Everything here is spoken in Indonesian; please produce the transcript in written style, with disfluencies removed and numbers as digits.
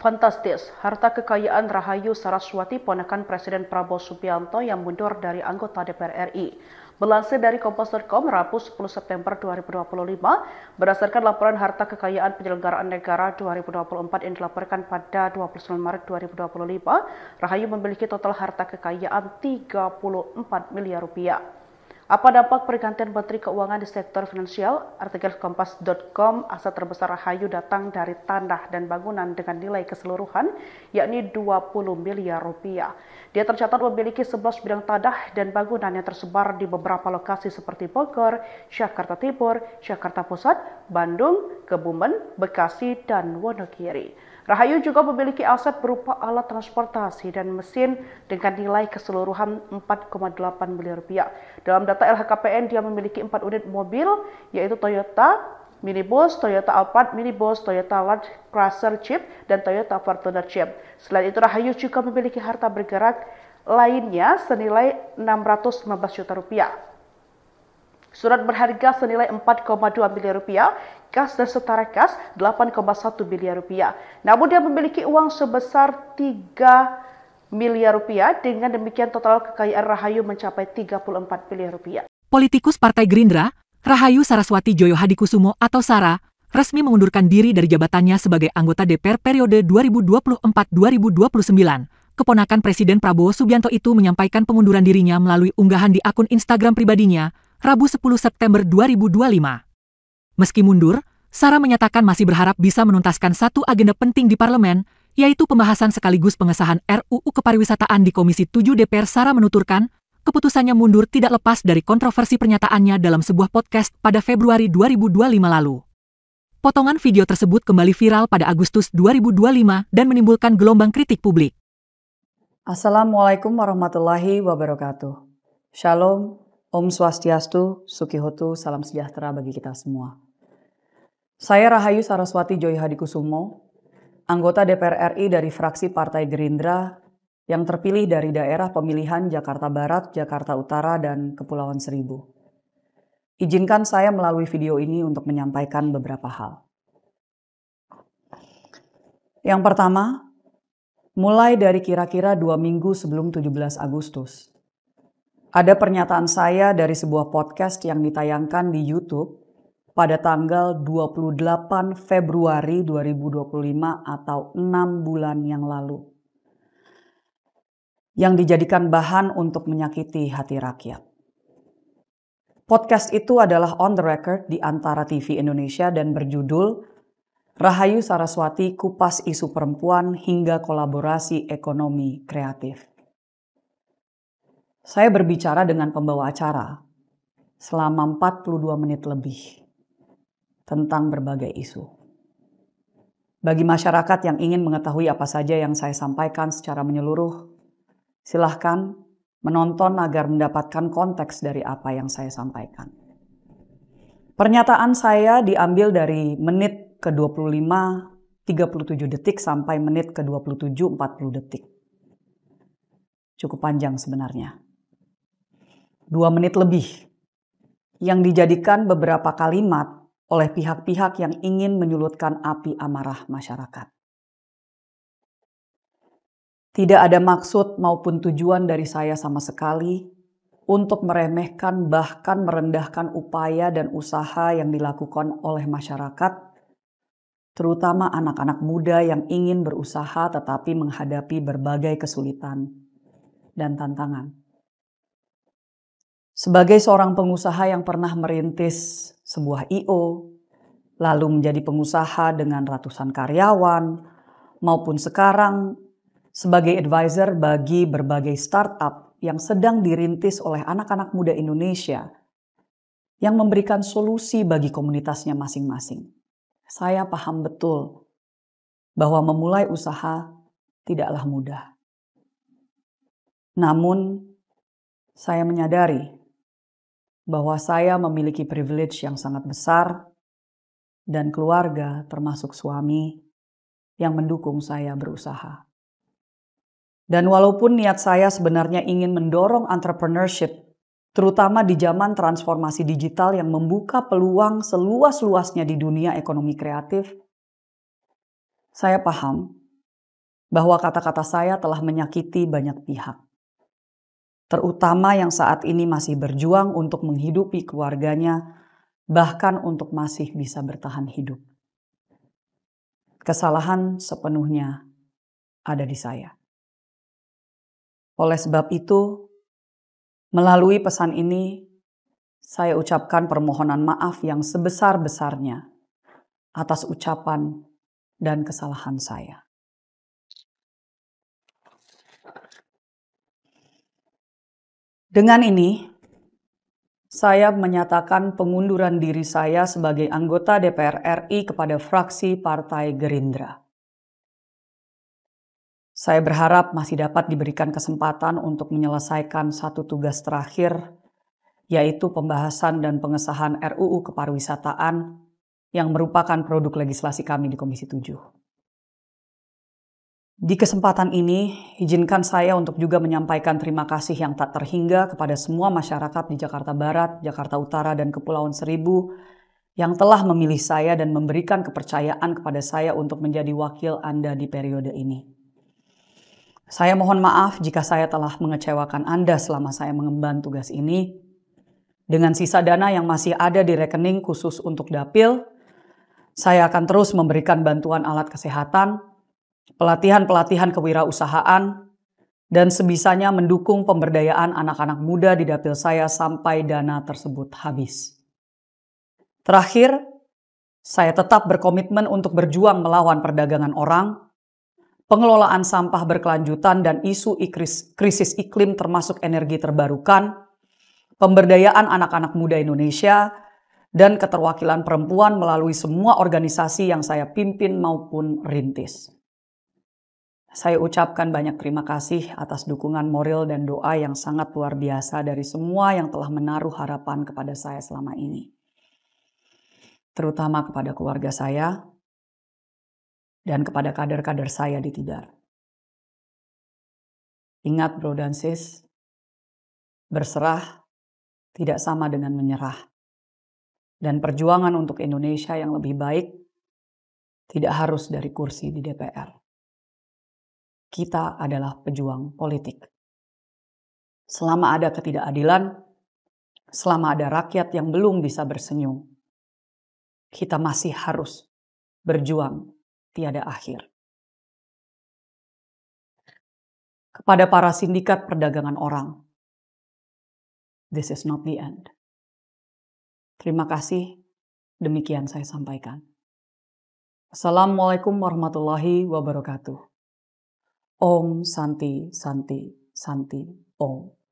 Fantastis, harta kekayaan Rahayu Saraswati ponakan Presiden Prabowo Subianto yang mundur dari anggota DPR RI. Melansir dari Kompas.com Rabu 10 September 2025, berdasarkan laporan harta kekayaan penyelenggaraan negara 2024 yang dilaporkan pada 29 Maret 2025, Rahayu memiliki total harta kekayaan 34 miliar rupiah. Apa dampak pergantian Menteri Keuangan di sektor finansial? Artikel Kompas.com, aset terbesar Rahayu datang dari tanah dan bangunan dengan nilai keseluruhan yakni 20 miliar rupiah. Dia tercatat memiliki 11 bidang tanah dan bangunan yang tersebar di beberapa lokasi seperti Bogor, Jakarta Timur, Jakarta Pusat, Bandung, Kebumen, Bekasi, dan Wonogiri. Rahayu juga memiliki aset berupa alat transportasi dan mesin dengan nilai keseluruhan 4,8 miliar rupiah. Dalam data LHKPN, dia memiliki 4 unit mobil, yaitu Toyota minibus, Toyota Alphard minibus, Toyota Land Cruiser Jeep, dan Toyota Fortuner Jeep. Selain itu, Rahayu juga memiliki harta bergerak lainnya senilai 619 juta rupiah. Surat berharga senilai 4,2 miliar rupiah, kas dan setara kas 8,1 miliar rupiah. Namun dia memiliki uang sebesar 3 miliar rupiah, dengan demikian total kekayaan Rahayu mencapai 34 miliar rupiah. Politikus Partai Gerindra, Rahayu Saraswati Joyo Hadikusumo atau Sara, resmi mengundurkan diri dari jabatannya sebagai anggota DPR periode 2024-2029. Keponakan Presiden Prabowo Subianto itu menyampaikan pengunduran dirinya melalui unggahan di akun Instagram pribadinya, Rabu 10 September 2025. Meski mundur, Sara menyatakan masih berharap bisa menuntaskan satu agenda penting di parlemen, yaitu pembahasan sekaligus pengesahan RUU Kepariwisataan di Komisi 7 DPR. Sara menuturkan, keputusannya mundur tidak lepas dari kontroversi pernyataannya dalam sebuah podcast pada Februari 2025 lalu. Potongan video tersebut kembali viral pada Agustus 2025 dan menimbulkan gelombang kritik publik. Assalamualaikum warahmatullahi wabarakatuh. Shalom, Om Swastiastu, Sukihotu, salam sejahtera bagi kita semua. Saya Rahayu Saraswati Joyo Hadikusumo, anggota DPR RI dari fraksi Partai Gerindra yang terpilih dari daerah pemilihan Jakarta Barat, Jakarta Utara, dan Kepulauan Seribu. Izinkan saya melalui video ini untuk menyampaikan beberapa hal. Yang pertama, mulai dari kira-kira 2 minggu sebelum 17 Agustus, ada pernyataan saya dari sebuah podcast yang ditayangkan di YouTube pada tanggal 28 Februari 2025 atau 6 bulan yang lalu, yang dijadikan bahan untuk menyakiti hati rakyat. Podcast itu adalah on the record di Antara TV Indonesia dan berjudul Rahayu Saraswati Kupas Isu Perempuan hingga Kolaborasi Ekonomi Kreatif. Saya berbicara dengan pembawa acara selama 42 menit lebih tentang berbagai isu. Bagi masyarakat yang ingin mengetahui apa saja yang saya sampaikan secara menyeluruh, silahkan menonton agar mendapatkan konteks dari apa yang saya sampaikan. Pernyataan saya diambil dari menit ke-25, 37 detik sampai menit ke-27, 40 detik. Cukup panjang sebenarnya. 2 menit lebih yang dijadikan beberapa kalimat oleh pihak-pihak yang ingin menyulutkan api amarah masyarakat. Tidak ada maksud maupun tujuan dari saya sama sekali untuk meremehkan bahkan merendahkan upaya dan usaha yang dilakukan oleh masyarakat, terutama anak-anak muda yang ingin berusaha tetapi menghadapi berbagai kesulitan dan tantangan. Sebagai seorang pengusaha yang pernah merintis sebuah I.O., lalu menjadi pengusaha dengan ratusan karyawan, maupun sekarang sebagai advisor bagi berbagai startup yang sedang dirintis oleh anak-anak muda Indonesia yang memberikan solusi bagi komunitasnya masing-masing. Saya paham betul bahwa memulai usaha tidaklah mudah. Namun, saya menyadari bahwa saya memiliki privilege yang sangat besar dan keluarga termasuk suami yang mendukung saya berusaha. Dan walaupun niat saya sebenarnya ingin mendorong entrepreneurship, terutama di zaman transformasi digital yang membuka peluang seluas-luasnya di dunia ekonomi kreatif, saya paham bahwa kata-kata saya telah menyakiti banyak pihak, terutama yang saat ini masih berjuang untuk menghidupi keluarganya, bahkan untuk masih bisa bertahan hidup. Kesalahan sepenuhnya ada di saya. Oleh sebab itu, melalui pesan ini, saya ucapkan permohonan maaf yang sebesar-besarnya atas ucapan dan kesalahan saya. Dengan ini, saya menyatakan pengunduran diri saya sebagai anggota DPR RI kepada fraksi Partai Gerindra. Saya berharap masih dapat diberikan kesempatan untuk menyelesaikan satu tugas terakhir, yaitu pembahasan dan pengesahan RUU Kepariwisataan yang merupakan produk legislasi kami di Komisi 7. Di kesempatan ini, izinkan saya untuk juga menyampaikan terima kasih yang tak terhingga kepada semua masyarakat di Jakarta Barat, Jakarta Utara, dan Kepulauan Seribu yang telah memilih saya dan memberikan kepercayaan kepada saya untuk menjadi wakil Anda di periode ini. Saya mohon maaf jika saya telah mengecewakan Anda selama saya mengemban tugas ini. Dengan sisa dana yang masih ada di rekening khusus untuk dapil, saya akan terus memberikan bantuan alat kesehatan, pelatihan-pelatihan kewirausahaan, dan sebisanya mendukung pemberdayaan anak-anak muda di dapil saya sampai dana tersebut habis. Terakhir, saya tetap berkomitmen untuk berjuang melawan perdagangan orang, pengelolaan sampah berkelanjutan dan isu krisis iklim termasuk energi terbarukan, pemberdayaan anak-anak muda Indonesia, dan keterwakilan perempuan melalui semua organisasi yang saya pimpin maupun rintis. Saya ucapkan banyak terima kasih atas dukungan moral dan doa yang sangat luar biasa dari semua yang telah menaruh harapan kepada saya selama ini. Terutama kepada keluarga saya dan kepada kader-kader saya di Tidar. Ingat bro dan sis, berserah tidak sama dengan menyerah. Dan perjuangan untuk Indonesia yang lebih baik tidak harus dari kursi di DPR. Kita adalah pejuang politik. Selama ada ketidakadilan, selama ada rakyat yang belum bisa bersenyum, kita masih harus berjuang tiada akhir. Kepada para sindikat perdagangan orang, this is not the end. Terima kasih, demikian saya sampaikan. Assalamualaikum warahmatullahi wabarakatuh. Om Santi Santi Santi Om.